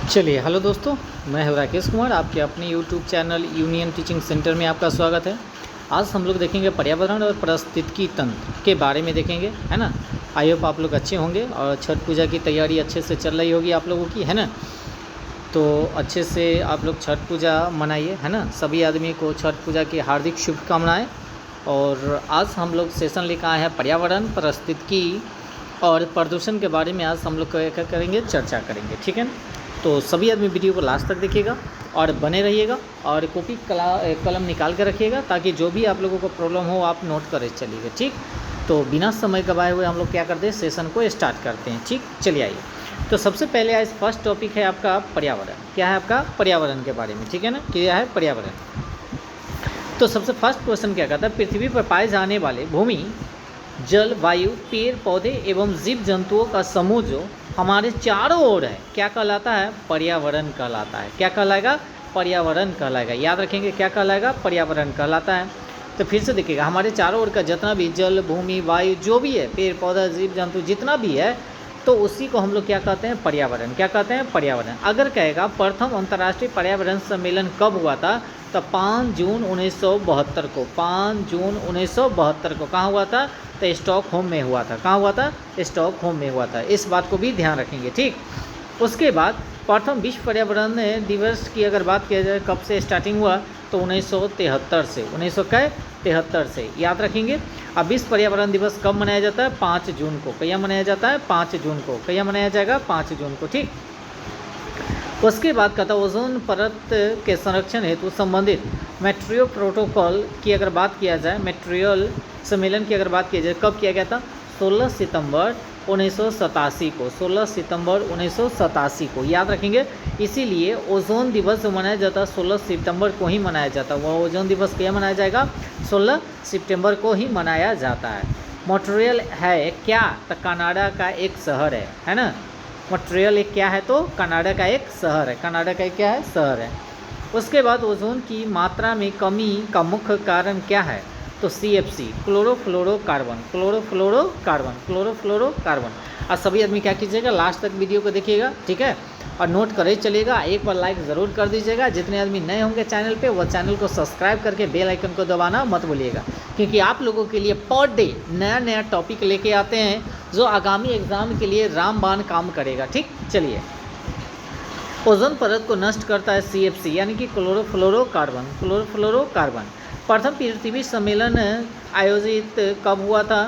चलिए, हेलो दोस्तों, मैं हूं राकेश कुमार। आपके अपने YouTube channel union teaching centre में आपका स्वागत है। आज हम लोग देखेंगे पर्यावरण और पारिस्थितिकी तंत्र के बारे में देखेंगे, है ना। आई होप आप लोग अच्छे होंगे और छठ पूजा की तैयारी अच्छे से चल रही होगी आप लोगों की, है ना। तो अच्छे से आप लोग छठ पूजा मनाइए, है ना। सभी आदमी को छठ पूजा की हार्दिक शुभकामनाएँ। और आज हम लोग सेशन लेकर आए हैं पर्यावरण, पारिस्थितिकी और प्रदूषण के बारे में। आज हम लोग क्या करेंगे, चर्चा करेंगे, ठीक है। तो सभी आदमी वीडियो को लास्ट तक देखिएगा और बने रहिएगा और कॉपी कलम निकाल कर रखिएगा, ताकि जो भी आप लोगों को प्रॉब्लम हो आप नोट कर चलिएगा, ठीक। तो बिना समय गवाए हुए हम लोग क्या करते हैं, सेशन को स्टार्ट करते हैं, ठीक। चलिए आइए। तो सबसे पहले आज फर्स्ट टॉपिक है आपका पर्यावरण। क्या है आपका, पर्यावरण के बारे में, ठीक है ना। क्या है पर्यावरण। तो सबसे फर्स्ट क्वेश्चन क्या कहता है, पृथ्वी पर पाए जाने वाले भूमि, जल, वायु, पेड़ पौधे एवं जीव जंतुओं का समूह जो हमारे चारों ओर है, क्या कहलाता है, पर्यावरण कहलाता है। क्या कहलाएगा, पर्यावरण कहलाएगा। याद रखेंगे, क्या कहलाएगा, पर्यावरण कहलाता है। तो फिर से देखिएगा, हमारे चारों ओर का जितना भी जल, भूमि, वायु, जो भी है, पेड़ पौधा, जीव जंतु, जितना भी है, तो उसी को हम लोग क्या कहते हैं, पर्यावरण। क्या कहते हैं, पर्यावरण। अगर कहेगा प्रथम अंतर्राष्ट्रीय पर्यावरण सम्मेलन कब हुआ था, तो 5 जून 1972 को, 5 जून 1972 को कहाँ हुआ था, तो स्टॉकहोम में हुआ था। कहाँ हुआ था, स्टॉकहोम में हुआ था। इस बात को भी ध्यान रखेंगे, ठीक। उसके बाद प्रथम विश्व पर्यावरण दिवस की अगर बात किया जाए, कब से स्टार्टिंग हुआ, तो 1973 से, 1973 से, याद रखेंगे। अब विश्व पर्यावरण दिवस कब मनाया जाता है, 5 जून को। क्या मनाया जाता है, 5 जून को। क्या मनाया जाएगा, 5 जून को, ठीक। उसके बाद कहता है ओजोन परत के संरक्षण हेतु संबंधित मॉन्ट्रियल प्रोटोकॉल की अगर बात किया जाए, मॉन्ट्रियल सम्मेलन की अगर बात किया जाए, कब किया गया था, 16 सितंबर 1987 को, 16 सितंबर 1987 को, याद रखेंगे। इसीलिए ओजोन दिवस जो मनाया जाता है 16 सितंबर को ही मनाया जाता है। वह ओजोन दिवस क्या मनाया जाएगा, 16 सितंबर को ही मनाया जाता है। मॉन्ट्रियल है क्या, तो कनाडा का एक शहर है ना। मॉन्ट्रियल एक क्या है, तो कनाडा का एक शहर है। कनाडा का एक क्या है, शहर है। उसके बाद ओजोन की मात्रा में कमी का मुख्य कारण क्या है, तो CFC, क्लोरोफ्लोरोकार्बन, क्लोरोफ्लोरोकार्बन, क्लोरोफ्लोरोकार्बन। और सभी आदमी क्या कीजिएगा, लास्ट तक वीडियो को देखिएगा, ठीक है, और नोट करे चलिएगा। एक बार लाइक ज़रूर कर दीजिएगा। जितने आदमी नए होंगे चैनल पे, वो चैनल को सब्सक्राइब करके बेल आइकन को दबाना मत भूलिएगा, क्योंकि आप लोगों के लिए पर डे नया नया टॉपिक लेके आते हैं, जो आगामी एग्ज़ाम के लिए रामबाण काम करेगा, ठीक। चलिए, ओजोन परत को नष्ट करता है CFC, यानी कि क्लोरोफ्लोरोकार्बन, क्लोरोफ्लोरोकार्बन। प्रथम पृथ्वी सम्मेलन आयोजित कब हुआ था,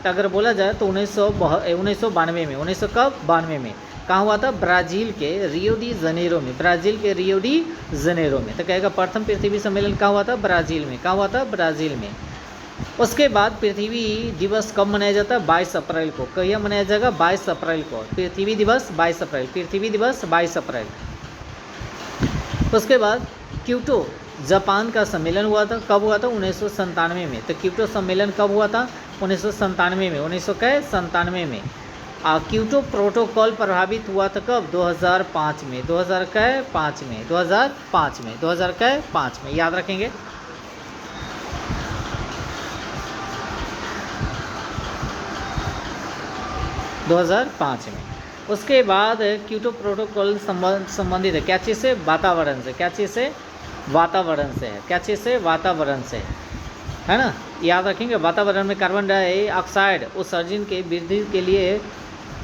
तो अगर बोला जाए तो 1992 में। 1900 कब, 92 में। कहाँ हुआ था, ब्राज़ील के रियो डी जनेरो में, ब्राज़ील के रियो डी जनेरो में। तो कहेगा प्रथम पृथ्वी सम्मेलन कहाँ हुआ था, ब्राज़ील में। कहाँ हुआ था, ब्राज़ील में। उसके बाद पृथ्वी दिवस कब मनाया जाता है, 22 अप्रैल को। कहिए मनाया जाएगा, 22 अप्रैल को। पृथ्वी दिवस 22 अप्रैल, पृथ्वी दिवस 22 अप्रैल। उसके बाद क्योटो जापान का सम्मेलन हुआ था, कब हुआ था, 1997 में। तो क्योटो सम्मेलन कब हुआ था, 1997 में, 1997 में। क्योटो प्रोटोकॉल प्रभावित हुआ था कब, 2005 में, 2005 में, 2005 में, 2005 में, याद रखेंगे। दो 2005 में। उसके बाद क्योटो प्रोटोकॉल संबंधित है क्या चीज़ से, वातावरण से। क्या चीज़ से, वातावरण से है। क्या चीज़ से, वातावरण से, है ना। याद रखेंगे, वातावरण में कार्बन डाइऑक्साइड उत्सर्जन के वृद्धि के लिए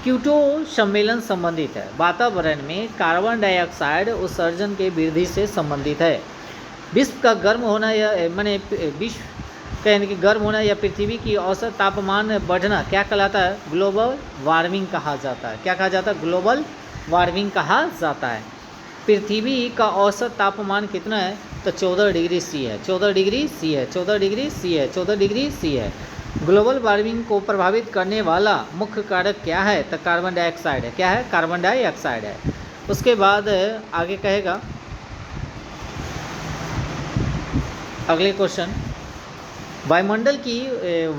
क्योटो सम्मेलन संबंधित है। वातावरण में कार्बन डाइऑक्साइड उत्सर्जन के वृद्धि से संबंधित है। विश्व का गर्म होना या माने विश्व का यानी कि गर्म होना या पृथ्वी की औसत तापमान बढ़ना क्या कहलाता है, ग्लोबल वार्मिंग कहा जाता है। क्या कहा जाता है, ग्लोबल वार्मिंग कहा जाता है। पृथ्वी का औसत तापमान कितना है, तो 14 डिग्री C है, 14 डिग्री C है, 14 डिग्री C है, 14 डिग्री C है। ग्लोबल वार्मिंग को प्रभावित करने वाला मुख्य कारक क्या है, तो कार्बन डाइऑक्साइड है। क्या है, कार्बन डाइऑक्साइड है। उसके बाद आगे कहेगा, अगले क्वेश्चन, वायुमंडल की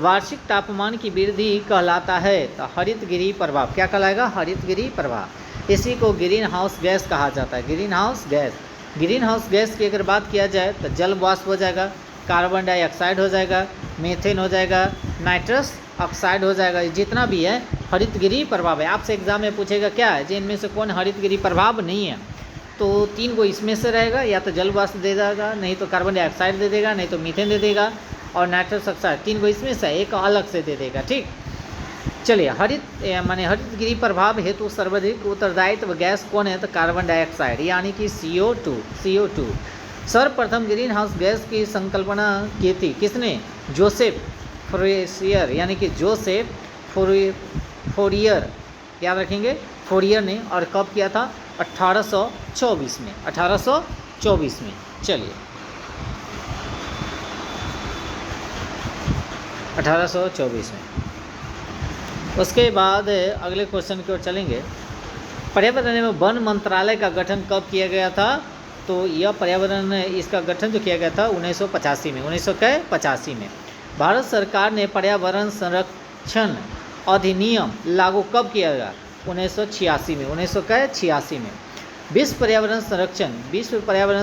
वार्षिक तापमान की वृद्धि कहलाता है, तो हरितगृह प्रभाव। क्या कहलाएगा, हरितगृह प्रभाव। इसी को ग्रीन हाउस गैस कहा जाता है, green house gas. Green house gas की अगर बात किया जाए, तो जल वाष्प हो जाएगा, कार्बन डाइऑक्साइड हो जाएगा, मीथेन हो जाएगा, नाइट्रस ऑक्साइड हो जाएगा। जितना भी है हरितगृह प्रभाव है। आपसे एग्जाम में पूछेगा क्या है जी इनमें से कौन हरितगृह प्रभाव नहीं है, तो 3 को इसमें से रहेगा, या तो जल वाष्प दे देगा, नहीं तो कार्बन डाइऑक्साइड दे देगा, नहीं तो मीथेन दे देगा, और नाइट्रस ऑक्साइड। 3 को इसमें से एक अलग से दे देगा। ठीक, चलिए हरितगृह प्रभाव हेतु सर्वाधिक उत्तरदायित्व गैस कौन है, तो कार्बन डाइऑक्साइड यानी कि CO2। सर्वप्रथम ग्रीन हाउस गैस की संकल्पना की थी किसने, जोसेफ फोरियर यानी कि जोसेफ फोरियर, याद रखेंगे, फोरियर ने। और कब किया था, 1824 में, 1824 में। चलिए 1824 में। उसके बाद अगले क्वेश्चन की ओर चलेंगे। पर्यावरण एवं वन मंत्रालय का गठन कब किया गया था, तो यह पर्यावरण इसका गठन जो किया गया था 1985 में, 1985 में। भारत सरकार ने पर्यावरण संरक्षण अधिनियम लागू कब किया गया, 1986 में, 1986 में। विश्व पर्यावरण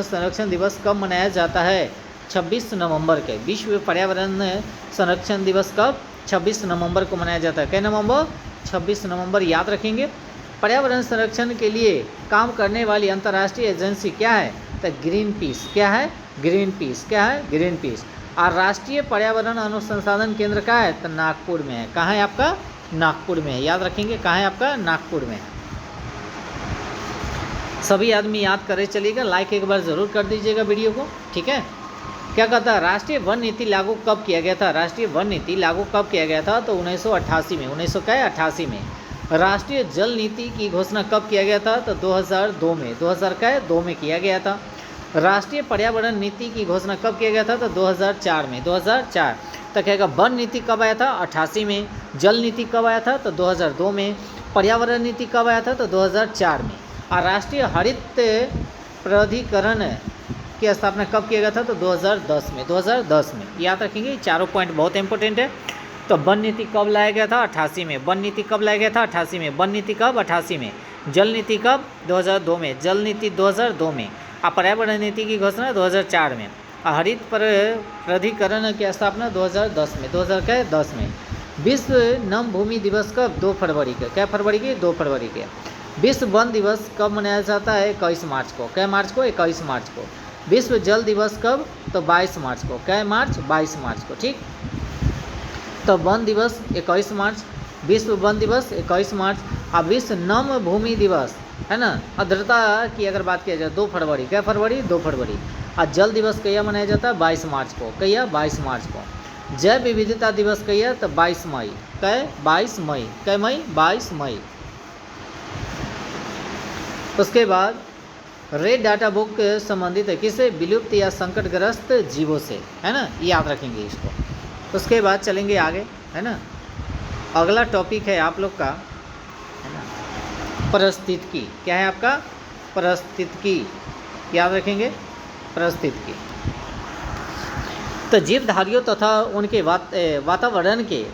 संरक्षण दिवस कब मनाया जाता है, 26 नवंबर के। विश्व पर्यावरण संरक्षण दिवस कब, 26 नवंबर को मनाया जाता है। क्या नवंबर, 26 नवंबर, याद रखेंगे। पर्यावरण संरक्षण के लिए काम करने वाली अंतर्राष्ट्रीय एजेंसी क्या है, तो ग्रीन पीस। क्या है, ग्रीन पीस। क्या है, ग्रीन पीस। और राष्ट्रीय पर्यावरण अनुसंधान केंद्र का है, तो नागपुर में है। कहाँ है आपका, नागपुर में है, याद रखेंगे, कहाँ है आपका, नागपुर में है। सभी आदमी याद करे चलिएगा, लाइक एक बार ज़रूर कर दीजिएगा वीडियो को। ठीक है, क्या कहता है, राष्ट्रीय वन नीति लागू कब किया गया था, राष्ट्रीय वन नीति लागू कब किया गया था, तो 1988 में, 1988 में। राष्ट्रीय जल नीति की घोषणा कब किया गया था, तो 2002 में, 2002 में किया गया था। राष्ट्रीय पर्यावरण नीति की घोषणा कब किया गया था, तो 2004 में, 2004। तो कहेगा वन नीति कब आया था, 88 में। जल नीति कब आया था, तो 2002 में। पर्यावरण नीति कब आया था, तो 2004 में। और राष्ट्रीय हरित प्राधिकरण की स्थापना कब किया गया था, तो 2010 में, 2010 में। याद रखेंगे, चारों पॉइंट बहुत इंपॉर्टेंट है। तो वन नीति कब लाया गया था, 88 में। वन नीति कब लाया गया था, 88 में। वन नीति कब, 88 में। जल नीति कब, 2002 में। जल नीति 2002 में। और पर्यावरण नीति की घोषणा 2004 में। और हरित प्राधिकरण की स्थापना 2010 में, 2010 में। विश्व नम भूमि दिवस कब, 2 फरवरी के। क्या फरवरी के, 2 फरवरी के। विश्व वन दिवस कब मनाया जाता है, 21 मार्च को। क्या मार्च को, 21 मार्च को। विश्व जल दिवस कब, तो 22 मार्च को। क्या मार्च, 22 मार्च को। ठीक, तो वन दिवस 21 मार्च, विश्व वन दिवस 21 मार्च। और विश्व नम भूमि दिवस है ना, आर्द्रता की अगर बात किया जाए 2 फरवरी। क्या फरवरी, 2 फरवरी। और जल दिवस कहिया मनाया जाता है, 22 मार्च को। कहिया, 22 मार्च को। जैव विविधता दिवस कहिया, तो 22 मई। क्या, 22 मई। क्या मई, 22 मई। उसके बाद रेड डाटा बुक संबंधित है किससे, विलुप्त या संकटग्रस्त जीवों से, है ना, याद रखेंगे इसको। उसके बाद चलेंगे आगे, है ना। अगला टॉपिक है आप लोग का, है ना, पारिस्थितिकी। क्या है आपका, पारिस्थितिकी, याद रखेंगे, पारिस्थितिकी। तो जीवधारियों तथा उनके वातावरण के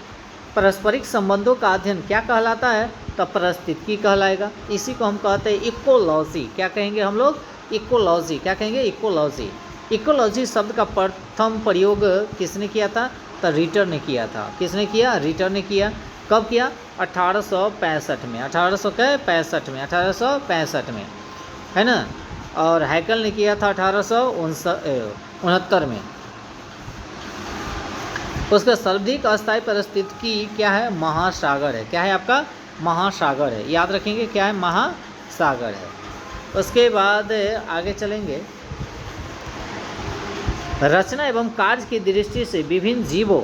पारस्परिक संबंधों का अध्ययन क्या कहलाता है, तो पारिस्थितिकी कहलाएगा। इसी को हम कहते हैं इकोलॉजी। क्या कहेंगे हम लोग, इकोलॉजी। क्या कहेंगे, इकोलॉजी। इकोलॉजी शब्द का प्रथम प्रयोग किसने किया था, तो रिटर ने किया था। किसने किया, रिटर ने किया। कब किया, 1865 में, 1865 में, 1865 में, है ना। और हैकल ने किया था 1869 में। उसका सर्वाधिक अस्थायी पारिस्थितिकी क्या है, महासागर है। क्या है आपका, महासागर है, याद रखेंगे, क्या है, महासागर है। उसके बाद आगे चलेंगे। रचना एवं कार्य की दृष्टि से विभिन्न जीवों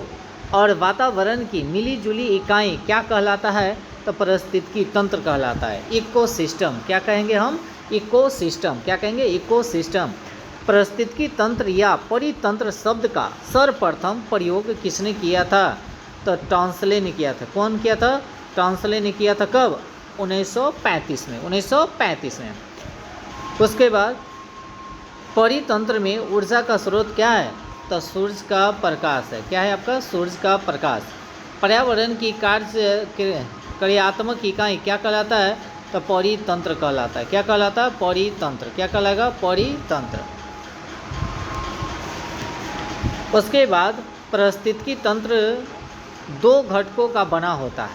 और वातावरण की मिलीजुली इकाई क्या कहलाता है, तो पारिस्थितिकी तंत्र कहलाता है। इकोसिस्टम। क्या कहेंगे हम, इकोसिस्टम। क्या कहेंगे, इकोसिस्टम। पारिस्थितिकी तंत्र या परितंत्र शब्द का सर्वप्रथम प्रयोग किसने किया था, तो टॉन्सले ने किया था। कौन किया था, टॉन्सले ने किया था। कब, 1935 में, 1935 में। उसके बाद परितंत्र में ऊर्जा का स्रोत क्या है, तो सूर्य का प्रकाश है। क्या है आपका, सूर्य का प्रकाश। पर्यावरण की कार्यात्मक इकाई क्या कहलाता है, तो परितंत्र कहलाता है। क्या कहलाता है, परितंत्र। क्या कहलाएगा, परितंत्र। उसके बाद पारिस्थितिकी तंत्र 2 घटकों का बना होता है।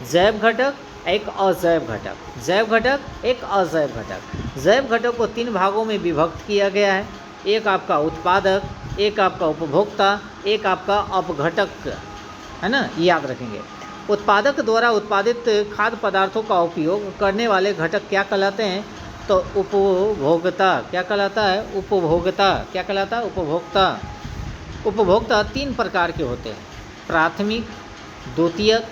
जैव घटक, एक अजैव घटक, जैव घटक, एक अजैव घटक। जैव घटक को 3 भागों में विभक्त किया गया है, एक आपका उत्पादक, एक आपका उपभोक्ता, एक आपका अपघटक, है ना, याद रखेंगे। उत्पादक द्वारा उत्पादित खाद्य पदार्थों का उपयोग करने वाले घटक क्या कहलाते हैं? तो उपभोक्ता। क्या कहलाता है? उपभोक्ता। क्या कहलाता है? उपभोक्ता। उपभोक्ता 3 प्रकार के होते हैं, प्राथमिक, द्वितीयक,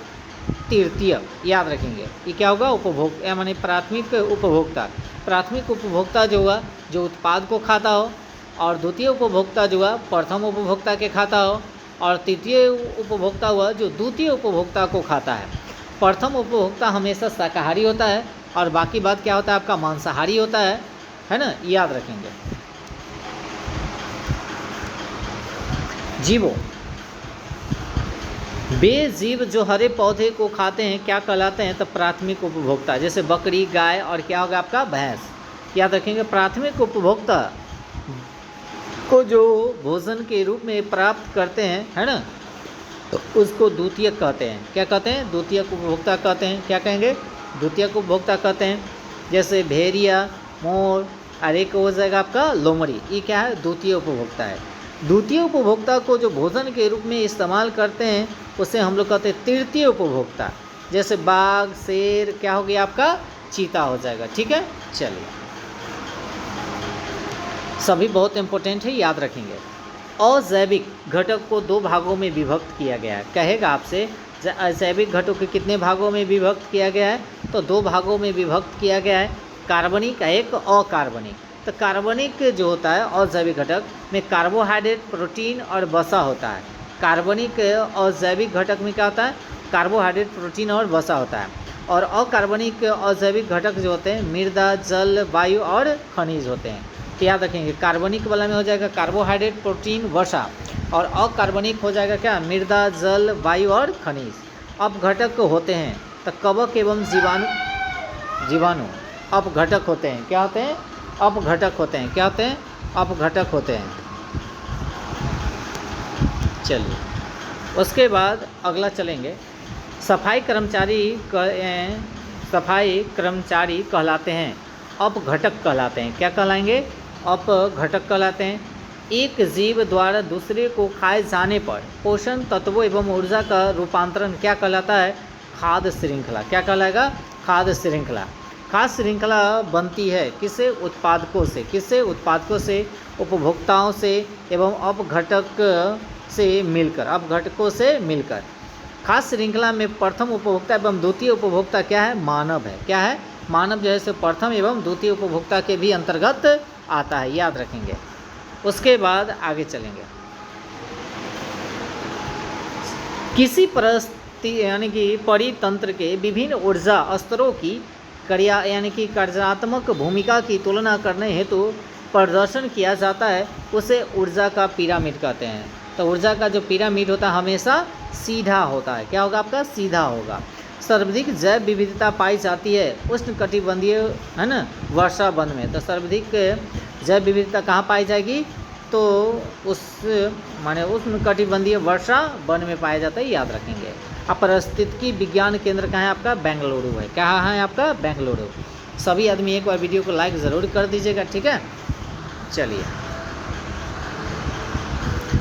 तृतीयक, याद रखेंगे। ये क्या होगा? उपभोक्ता माने प्राथमिक उपभोक्ता। प्राथमिक उपभोक्ता जो हुआ जो उत्पाद को खाता हो, और द्वितीय उपभोक्ता जो हुआ प्रथम उपभोक्ता के खाता हो, और तृतीय उपभोक्ता हुआ जो द्वितीय उपभोक्ता को खाता है। प्रथम उपभोक्ता हमेशा शाकाहारी होता है और बाकी बात क्या होता है आपका? मांसाहारी होता है ना, याद रखेंगे। जीवों, वे जीव जो हरे पौधे को खाते हैं क्या कहलाते हैं? तो प्राथमिक उपभोक्ता। जैसे बकरी, गाय और क्या होगा आपका? भैंस, याद रखेंगे। प्राथमिक उपभोक्ता को जो भोजन के रूप में प्राप्त करते हैं, है ना, तो उसको द्वितीयक कहते हैं। क्या कहते हैं? द्वितीयक उपभोक्ता कहते हैं। क्या कहेंगे? द्वितीयक उपभोक्ता कहते हैं। जैसे भेड़िया, मोर, और एक हो जाएगा आपका लोमड़ी, ये क्या है? द्वितीय उपभोक्ता है। द्वितीय उपभोक्ता को जो भोजन के रूप में इस्तेमाल करते हैं उसे हम लोग कहते हैं तृतीय उपभोक्ता। जैसे बाघ, शेर, क्या हो गया आपका? चीता हो जाएगा। ठीक है, चलिए, सभी बहुत इंपॉर्टेंट है, याद रखेंगे। अजैविक घटक को 2 भागों में विभक्त किया गया है। कहेगा आपसे अजैविक घटक को कितने भागों में विभक्त किया गया है? तो 2 भागों में विभक्त किया गया है, कार्बनिक, एक अकार्बनिक। तो कार्बनिक जो होता है अजैविक घटक में कार्बोहाइड्रेट, प्रोटीन और वसा होता है। कार्बनिक अजैविक घटक में क्या होता है? कार्बोहाइड्रेट, प्रोटीन और वसा होता है। और अकार्बनिक अजैविक घटक जो होते हैं मृदा, जल, वायु और खनिज होते हैं। तो याद रखेंगे, कार्बनिक वाला में हो जाएगा कार्बोहाइड्रेट, प्रोटीन, वसा, और अकार्बनिक हो जाएगा क्या? मृदा, जल, वायु और खनिज। अपघटक होते हैं तो कवक एवं जीवाणु अपघटक होते हैं। क्या होते हैं? अपघटक होते हैं। क्या होते हैं? अपघटक होते हैं। चलिए, उसके बाद अगला चलेंगे। सफाई कर्मचारी कहलाते हैं, अपघटक कहलाते हैं। क्या कहलाएंगे? अपघटक कहलाते हैं। एक जीव द्वारा दूसरे को खाए जाने पर पोषण तत्वों एवं ऊर्जा का रूपांतरण क्या कहलाता है? खाद्य श्रृंखला। क्या कहलाएगा? खाद्य श्रृंखला। खाद्य श्रृंखला बनती है किससे? उत्पादकों से। किससे? उत्पादकों से, उपभोक्ताओं से एवं अपघटक से मिलकर, अपघटकों से मिलकर। खाद्य श्रृंखला में प्रथम उपभोक्ता एवं द्वितीय उपभोक्ता क्या है? मानव है। क्या है? मानव जो है सो प्रथम एवं द्वितीय उपभोक्ता के भी अंतर्गत आता है, याद रखेंगे। उसके बाद आगे चलेंगे। किसी यानी कि परितंत्र के विभिन्न ऊर्जा स्तरों की यानी कि कार्यात्मक भूमिका की तुलना करने हेतु प्रदर्शन किया जाता है, उसे ऊर्जा का पिरामिड कहते हैं। तो ऊर्जा का जो पिरामिड होता है हमेशा सीधा होता है। क्या होगा आपका? सीधा होगा। सर्वाधिक जैव विविधता पाई जाती है उष्णकटिबंधीय, है ना, वर्षा वन में। तो सर्वाधिक जैव विविधता कहाँ पाई जाएगी? तो उस माने उष्णकटिबंधीय वर्षा वन में पाया जाता है, याद रखेंगे। अब पारिस्थितिकी विज्ञान केंद्र कहाँ है आपका? बेंगलुरु है। कहाँ है आपका? बेंगलुरु। सभी आदमी एक बार वीडियो को लाइक ज़रूर कर दीजिएगा, ठीक है। चलिए,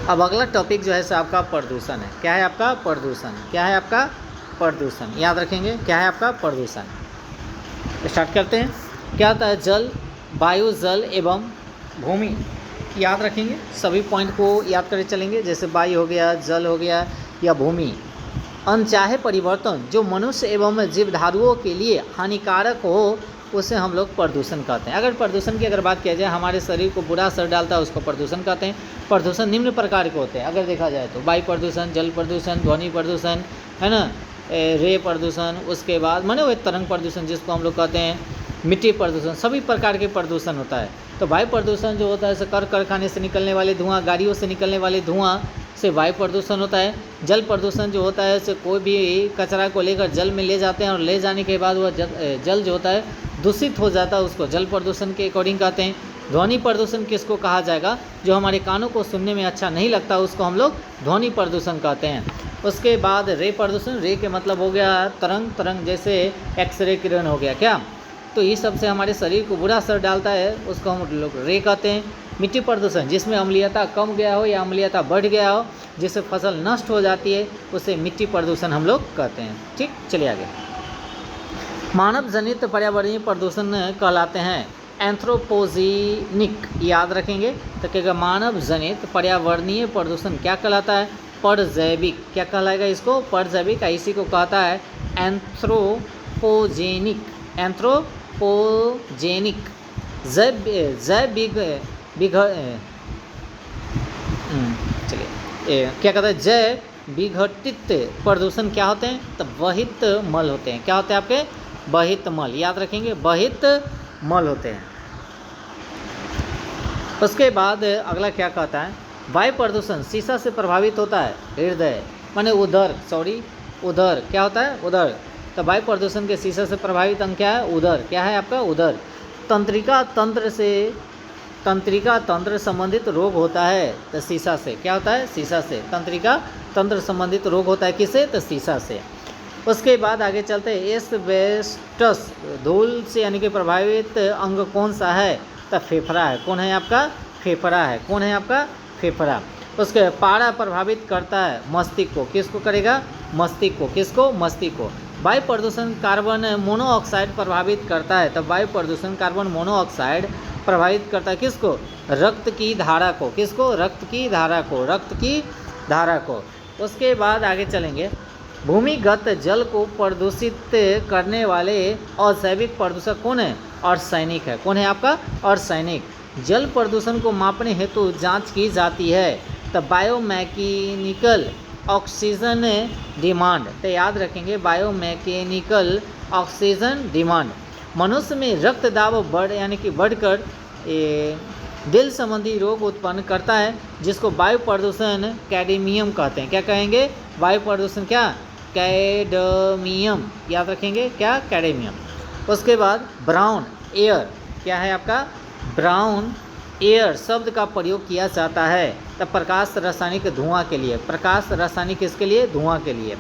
अब अगला टॉपिक जो है सो आपका प्रदूषण है। क्या है आपका? प्रदूषण। क्या है आपका? प्रदूषण, याद रखेंगे। क्या है आपका? प्रदूषण। स्टार्ट करते हैं। क्या होता है? जल, वायु, जल एवं भूमि, याद रखेंगे। सभी पॉइंट को याद करके चलेंगे। जैसे वायु हो गया, जल हो गया या भूमि। अनचाहे परिवर्तन जो मनुष्य एवं जीवधारुओं के लिए हानिकारक हो उसे हम लोग प्रदूषण कहते हैं। अगर प्रदूषण की बात किया जाए, हमारे शरीर को बुरा असर डालता है, उसको प्रदूषण कहते हैं। प्रदूषण निम्न प्रकार के होते हैं अगर देखा जाए तो: वायु प्रदूषण, जल प्रदूषण, ध्वनि प्रदूषण, है ना, रे प्रदूषण, उसके बाद माने वो तरंग प्रदूषण जिसको हम लोग कहते हैं, मिट्टी प्रदूषण, सभी प्रकार के प्रदूषण होता है। तो वायु प्रदूषण जो होता है कारखाने से निकलने वाले धुआं, गाड़ियों से निकलने वाले धुआं से वायु प्रदूषण होता है। जल प्रदूषण जो होता है से कोई भी कचरा को लेकर जल में ले जाते हैं और ले जाने के बाद वह जल जो होता है दूषित हो जाता है, उसको जल प्रदूषण के अकॉर्डिंग कहते हैं। ध्वनि प्रदूषण किसको कहा जाएगा? जो हमारे कानों को सुनने में अच्छा नहीं लगता उसको हम लोग ध्वनि प्रदूषण कहते हैं। उसके बाद रे प्रदूषण, रे के मतलब हो गया तरंग, तरंग जैसे एक्सरे किरण हो गया क्या, तो ये सबसे हमारे शरीर को बुरा असर डालता है, उसको हम लोग रे कहते हैं। मिट्टी प्रदूषण, जिसमें अम्लीयता कम गया हो या अम्लीयता बढ़ गया हो, जिससे फसल नष्ट हो जाती है, उसे मिट्टी प्रदूषण हम लोग कहते हैं। ठीक, चलिए आगे। मानव जनित पर्यावरणीय प्रदूषण कहलाते हैं एंथ्रोपोजेनिक, याद रखेंगे। तो क्या मानव जनित पर्यावरणीय प्रदूषण क्या कहलाता है? परजैविक। क्या कहलाएगा इसको? परजैविक। इसी को कहता है एंथ्रोपोजेनिक, एंथ्रोपोजेनिक। चलिए क्या कहता है? जैव विघटित प्रदूषण क्या होते हैं? तो बहित मल होते हैं। क्या होते हैं आपके? बहित मल, याद रखेंगे, बहित मल होते हैं। उसके बाद अगला क्या कहता है? वायु प्रदूषण शीशा से प्रभावित होता है हृदय, माने उदर, उदर क्या होता है? उदर। तो वायु प्रदूषण के शीशा से प्रभावित अंग क्या है? उदर। क्या है आपका? उदर। तंत्रिका तंत्र संबंधित रोग होता है तो शीशा से। क्या होता है? शीशा से। तंत्रिका तंत्र संबंधित रोग होता है किससे? तो शीशा से। उसके बाद आगे चलते हैं। एस्बेस्टस, धूल से यानी कि प्रभावित अंग कौन सा है? तो फेफड़ा है। कौन है आपका? फेफड़ा है। कौन है आपका? फेफड़ा। उसके पारा प्रभावित करता है मस्तिष्क को। किसको करेगा? मस्तिष्क को। किसको? मस्तिष्क को। वायु प्रदूषण कार्बन मोनोऑक्साइड प्रभावित करता है। तब वायु प्रदूषण कार्बन मोनोऑक्साइड प्रभावित करता है किसको? रक्त की धारा को। किसको? रक्त की धारा को। रक्त की धारा को। उसके बाद आगे चलेंगे। भूमिगत जल को प्रदूषित करने वाले अजैविक प्रदूषक कौन है? आर्सेनिक है। कौन है आपका? आर्सेनिक। जल प्रदूषण को मापने हेतु जांच की जाती है। तब बायोमैकेनिकल ऑक्सीजन डिमांड, तो याद रखेंगे बायोमैकेनिकल ऑक्सीजन डिमांड। मनुष्य में रक्त दाब यानी कि बढ़कर दिल संबंधी रोग उत्पन्न करता है, जिसको वायु प्रदूषण कैडमियम कहते हैं। क्या कहेंगे? वायु प्रदूषण क्या? कैडमियम, याद रखेंगे क्या? कैडमियम। उसके बाद ब्राउन एयर, क्या है आपका? ब्राउन एयर शब्द का प्रयोग किया जाता है तब प्रकाश रासायनिक धुआं के लिए। प्रकाश रासायनिक किसके लिए? धुआं के लिए।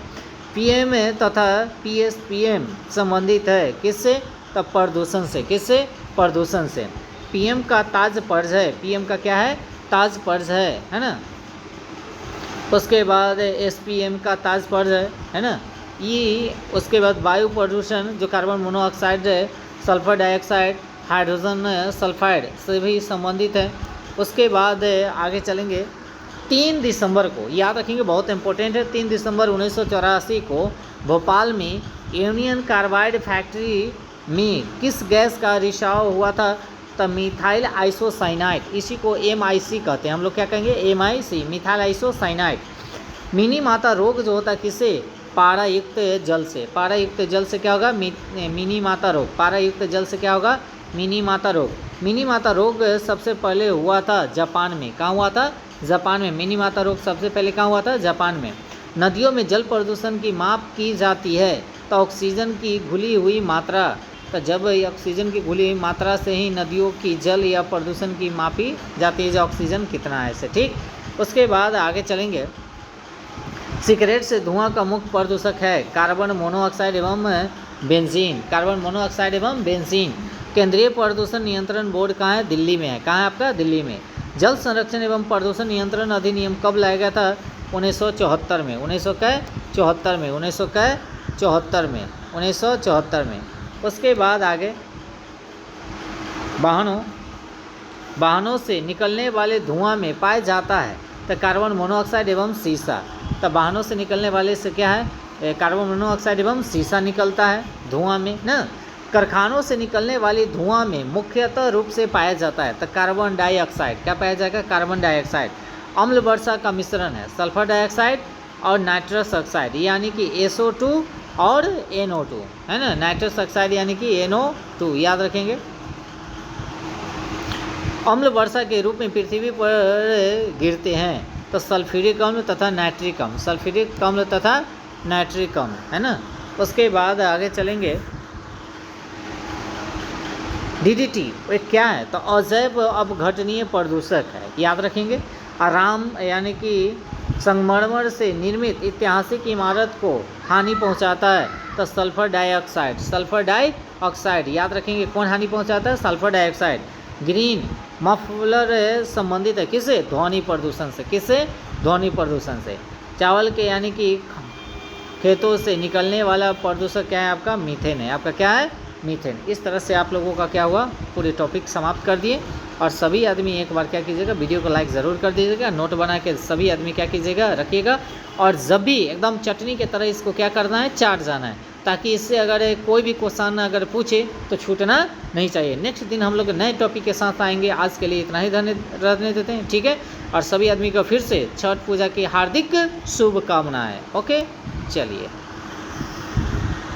पीएम तथा पीएसपीएम संबंधित है किससे? तब प्रदूषण से। किससे? प्रदूषण से। पीएम का तात्पर्य है, पीएम का क्या है? तात्पर्य है ना। उसके बाद एसपीएम का तात्पर्य है ना। ये उसके बाद वायु प्रदूषण जो कार्बन मोनोऑक्साइड है, सल्फर डाइऑक्साइड, हाइड्रोजन सल्फाइड से भी संबंधित है। उसके बाद आगे चलेंगे। 3 दिसंबर को याद रखेंगे, बहुत इंपॉर्टेंट है। 3 दिसंबर 1984 को भोपाल में यूनियन कार्बाइड फैक्ट्री में किस गैस का रिसाव हुआ था? तब मिथाइल आइसोसाइनाइड। इसी को MIC कहते हैं हम लोग। क्या कहेंगे? MIC, methyl isocyanide. मिनी माता रोग जो होता है किससे? पारायुक्त जल से। पारायुक्त जल से क्या होगा? मिनी माता रोग। पारायुक्त जल से क्या होगा? मिनी माता रोग। मिनी माता रोग सबसे पहले हुआ था जापान में। कहाँ हुआ था? जापान में। मिनी माता रोग सबसे पहले कहाँ हुआ था? जापान में। नदियों में जल प्रदूषण की माप की जाती है तो ऑक्सीजन की घुली हुई मात्रा, तो जब ऑक्सीजन की घुली हुई मात्रा से ही नदियों की जल या प्रदूषण की मापी जाती है, जो ऑक्सीजन कितना है ऐसे। ठीक, उसके बाद आगे चलेंगे। सिगरेट से धुआं का मुख्य प्रदूषक है कार्बन मोनोऑक्साइड एवं बेंजीन। कार्बन मोनोऑक्साइड एवं बेंजीन। केंद्रीय प्रदूषण नियंत्रण बोर्ड कहाँ है? दिल्ली में है। कहाँ है आपका? दिल्ली में। जल संरक्षण एवं प्रदूषण नियंत्रण अधिनियम कब लाया गया था? 1974 में। 1974 में। उसके बाद आगे वाहनों से निकलने वाले धुआं में पाया जाता है तो कार्बन मोनोऑक्साइड एवं सीसा। तो वाहनों से निकलने वाले से क्या है? कार्बन मोनोऑक्साइड एवं सीसा निकलता है धुआं में ना। कारखानों से निकलने वाली धुआं में मुख्यतः रूप से पाया जाता है तो कार्बन डाइऑक्साइड। क्या पाया जाएगा? Carbon dioxide. अम्ल वर्षा का मिश्रण है सल्फर डाइऑक्साइड और नाइट्रस ऑक्साइड, यानी कि SO2 और NO2 है ना। नाइट्रस ऑक्साइड यानी कि NO2, याद रखेंगे। अम्ल वर्षा के रूप में पृथ्वी पर गिरते हैं तो सल्फ्यूरिक अम्ल तथा नाइट्रिक अम्ल। सल्फ्यूरिक अम्ल तथा नाइट्रिक अम्ल है ना। उसके बाद आगे चलेंगे। DDT क्या है? तो अजैव अपघटनीय प्रदूषक है, याद रखेंगे। आराम यानी कि संगमरमर से निर्मित ऐतिहासिक इमारत को हानि पहुंचाता है तो सल्फर डाइऑक्साइड, सल्फर डाइऑक्साइड याद रखेंगे कौन हानि पहुंचाता है, सल्फर डाइऑक्साइड। ग्रीन मफलर संबंधित है किससे, ध्वनि प्रदूषण से, किससे, ध्वनि प्रदूषण से। चावल के यानी कि खेतों से निकलने वाला प्रदूषक क्या है आपका, मीथेन है, आपका क्या है, मीथेन। इस तरह से आप लोगों का क्या हुआ, पूरे टॉपिक समाप्त कर दिए। और सभी आदमी एक बार क्या कीजिएगा, वीडियो को लाइक ज़रूर कर दीजिएगा, नोट बना के सभी आदमी क्या कीजिएगा, रखिएगा। और जब भी एकदम चटनी की तरह इसको क्या करना है, चाट जाना है, ताकि इससे अगर कोई भी क्वेश्चन अगर पूछे तो छूटना नहीं चाहिए। नेक्स्ट दिन हम लोग नए टॉपिक के साथ आएंगे। आज के लिए इतना ही रहने देते हैं, ठीक है। और सभी आदमी को फिर से छठ पूजा की हार्दिक शुभकामनाएं। ओके, चलिए।